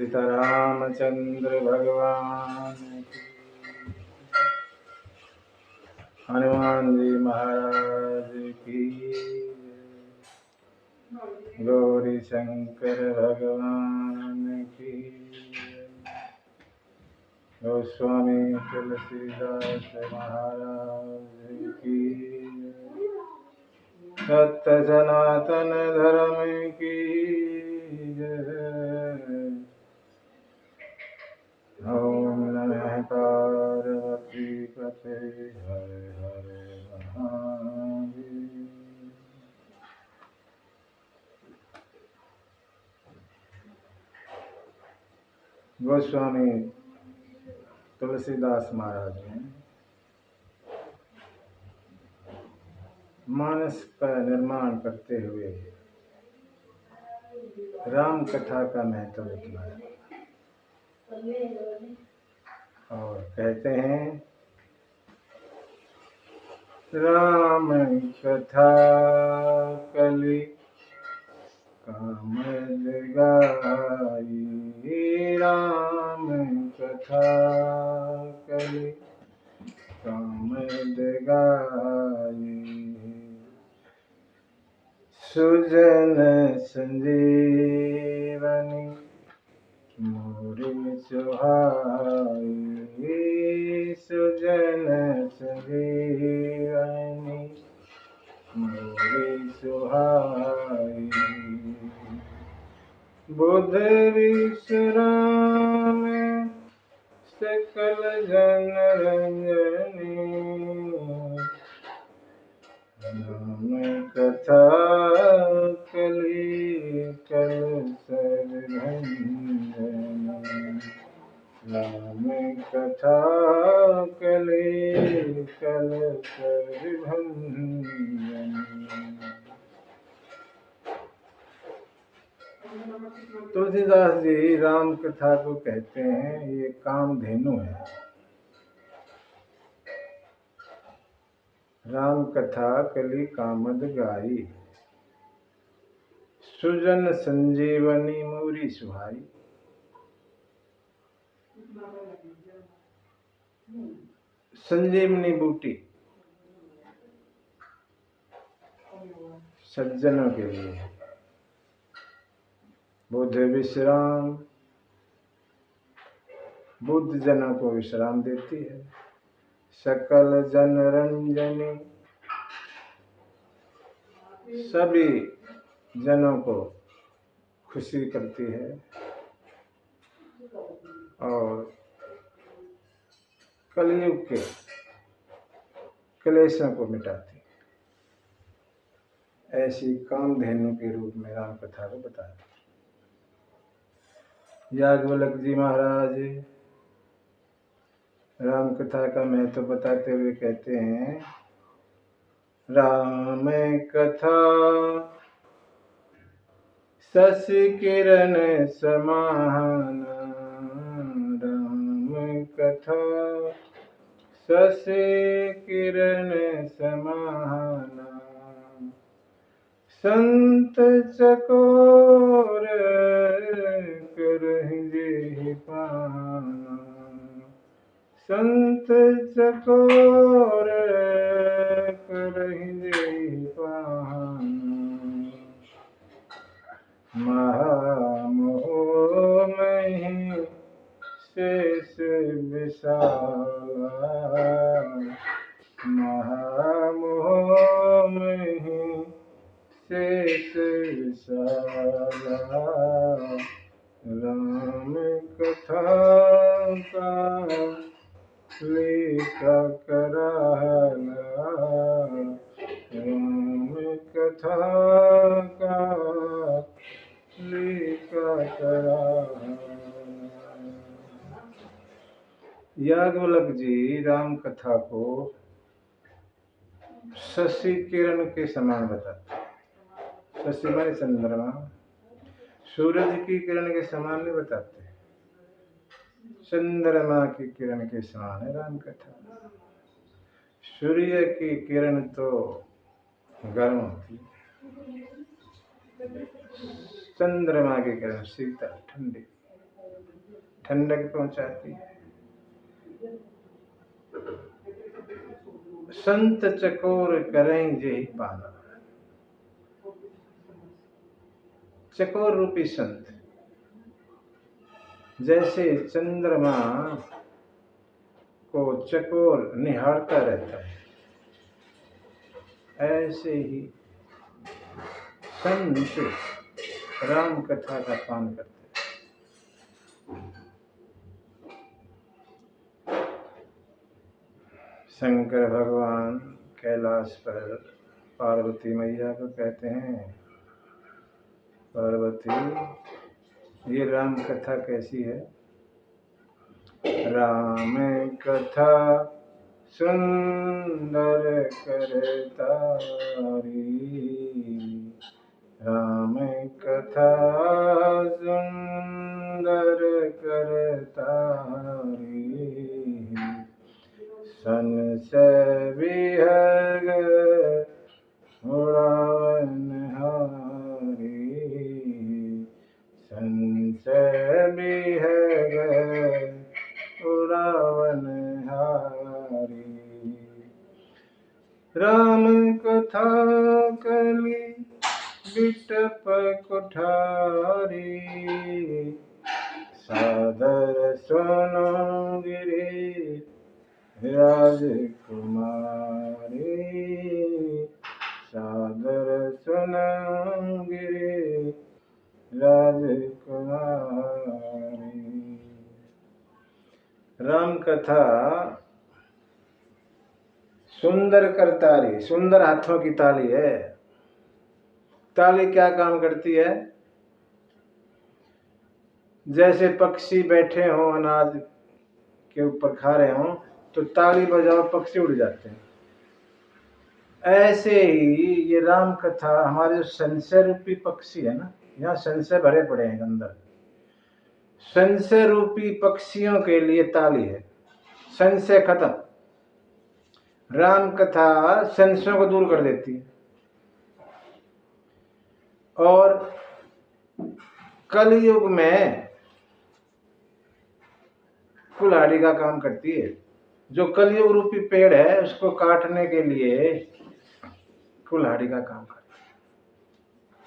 सीतारामचंद्र भगवान की, हनुमान जी महाराज की, गौरी शंकर भगवान की, गोस्वामी तुलसीदास महाराज की, सत्य सनातन धर्म की जय। ओम नमः पार्वती पते हर हर महादेव। गोस्वामी तुलसीदास महाराज ने मानस का निर्माण करते हुए राम कथा का महत्व बतलाया और कहते हैं, राम कथा कलि कामद गाई, राम कथा कलि कामद गाई, सुजन संजीवनी मोरे सुहाई, सुजन संजीवनी मोरे सुहाई, बुध विश्राम सकल जन रंजनी, राम कथा कलि कल सर्वभंजनी, राम कथा कलि कल सर्वभंजनी। तुलसीदास जी राम कथा को कहते हैं, ये कामधेनु है। राम कथा कलि कामद गाई, सुजन संजीवनी मोरी सुहाई। संजीवनी बूटी सज्जनों के लिए, बुध विश्राम बुद्ध जनों को विश्राम देती है। सकल जन रंजनी, सभी जनों को खुशी करती है और कलयुग के क्लेशों को मिटाती है। ऐसी कामधेनु के रूप में राम कथा को बताया। याज्ञवल्क्य जी महाराज राम कथा का महत्व बताते हुए कहते हैं, राम कथा शशि किरण समान, राम कथा शशि किरण समान, संत चकोर करहि जेहि पाना, संत चकोर करहि जेहि पाना, महामोह महि शेष विशाला, महामोह महि शेष विशाला, राम कथा का लेखा कराला, राम कथा का लेखा कराला। याज्ञवल्क्य जी राम कथा को शशि किरण के समान बताते। शशि माने चंद्रमा, सूरज की किरण के समान नहीं बताते, चंद्रमा की किरण के समान है राम कथा। सूर्य की किरण तो गर्म होती है, चंद्रमा की किरण शीतल ठंडी। ठंडक पहुंचाती है। संत चकोर करेंगे ही पाना। चकोर रूपी संत जैसे चंद्रमा को चकोर निहारता रहता है, ऐसे ही संत राम कथा का पान करते हैं। शंकर भगवान कैलाश पर पार्वती मैया को कहते हैं, पार्वती ये राम कथा कैसी है? राम कथा सुंदर करतारी, राम कथा सुंदर करतारी, संशय विहग उड़ावन हारी, संशय विहग उड़ावन हारी। राम कथा कली बिटप कुठारी, सादर सुनो गिरी राजकुमारी, सादर सुनो गिरी राजकुमारी। राम कथा सुंदर करतारी, सुंदर हाथों की ताली है। ताली क्या काम करती है? जैसे पक्षी बैठे हों अनाज के ऊपर खा रहे हों तो ताली बजाओ पक्षी उड़ जाते हैं, ऐसे ही ये राम कथा हमारे जो संशय रूपी पक्षी है ना, यहाँ संशय भरे पड़े हैं अंदर, संशय रूपी पक्षियों के लिए ताली है। संशय खत्म, राम कथा संशयों को दूर कर देती है और कलयुग में कुल्हाड़ी का काम करती है। जो कलयुग रूपी पेड़ है उसको काटने के लिए कुल्हाड़ी का काम करती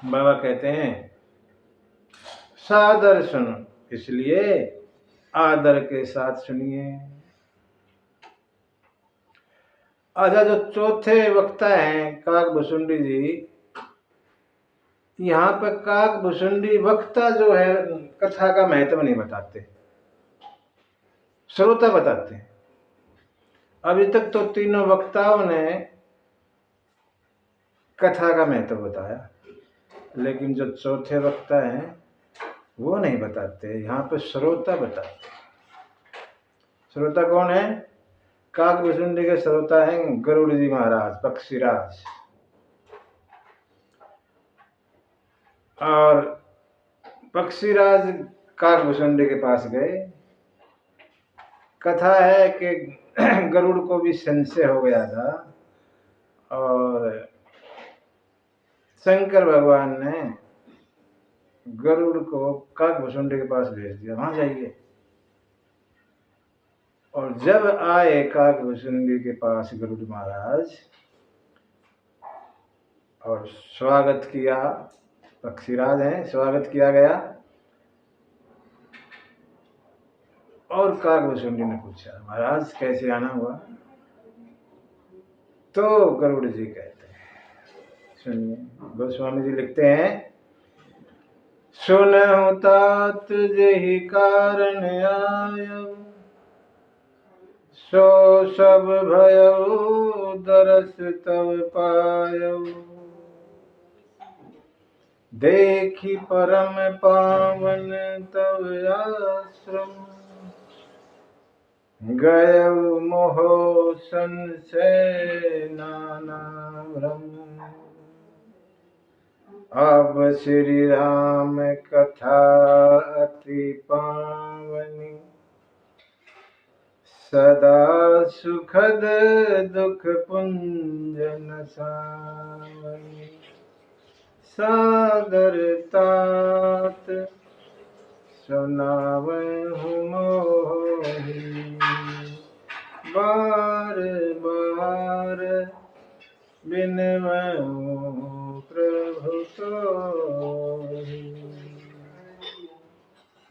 है। बाबा कहते हैं सादर सुनो, इसलिए आदर के साथ सुनिए। अच्छा, जो चौथे वक्ता हैं काक भुसुंडी जी, यहाँ पर काक भुसुंडी वक्ता जो है कथा का महत्व नहीं बताते, श्रोता बताते हैं। अभी तक तो तीनों वक्ताओं ने कथा का महत्व बताया, लेकिन जो चौथे वक्ता हैं वो नहीं बताते, यहाँ पे श्रोता बताते। श्रोता कौन है? काक भुसुंडी के श्रोता हैं गरुड़ जी महाराज, पक्षीराज। और पक्षीराज काक भुसुंडी के पास गए। कथा है कि गरुड़ को भी संशय हो गया था और शंकर भगवान ने गरुड़ को काक भुसुंडी के पास भेज दिया, वहां जाइए। और जब आए काक भुसुंडी के पास गरुड़ महाराज और स्वागत किया, पक्षीराज हैं, स्वागत किया गया। और काक भुसुंडी ने पूछा महाराज कैसे आना हुआ? तो गरुड़ जी कहते हैं, सुनिए, गोस्वामी जी लिखते हैं, सुनहु तात जेहि कारण आयो, सो सब भयो दरस तब पायो, देखी परम पावन तव आश्रम, गयो मोह संशय नाना भ्रम, अब श्री राम कथा अति पावनी, सदा सुखद दुख पुंजन सावनी, सादर तात सुनावहु मोहि। बार बार बिनवहु प्रभु तोहि।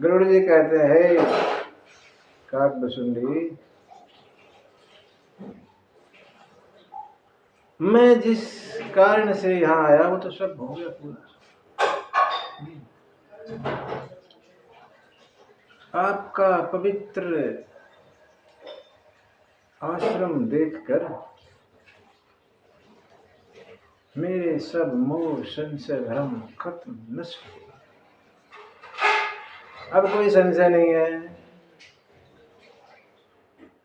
गरुड़ जी कहते हैं, हे काकभुसुंडी, मैं जिस कारण से यहाँ आया वो तो सब हो गया पूरा। आपका पवित्र आश्रम देखकर मेरे सब मोह संशय भ्रम खत्म नष्ट हो। अब कोई संशय नहीं है।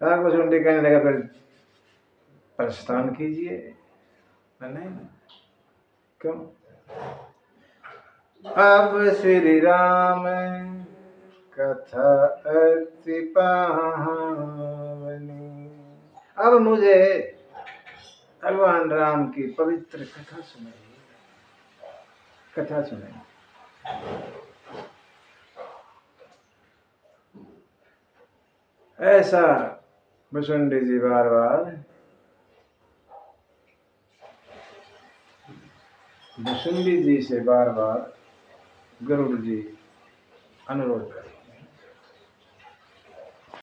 काकभुसुंडी कहने लगा, फिर प्रस्थान कीजिए। नहीं, क्यों? अब श्री राम कथा अति पावनी। अब मुझे भगवान राम की पवित्र कथा सुनाइए, कथा सुनाइए। ऐसा भुसुंडी जी बार बार भुसुंडी जी से बार बार गरुड़ जी अनुरोध करते।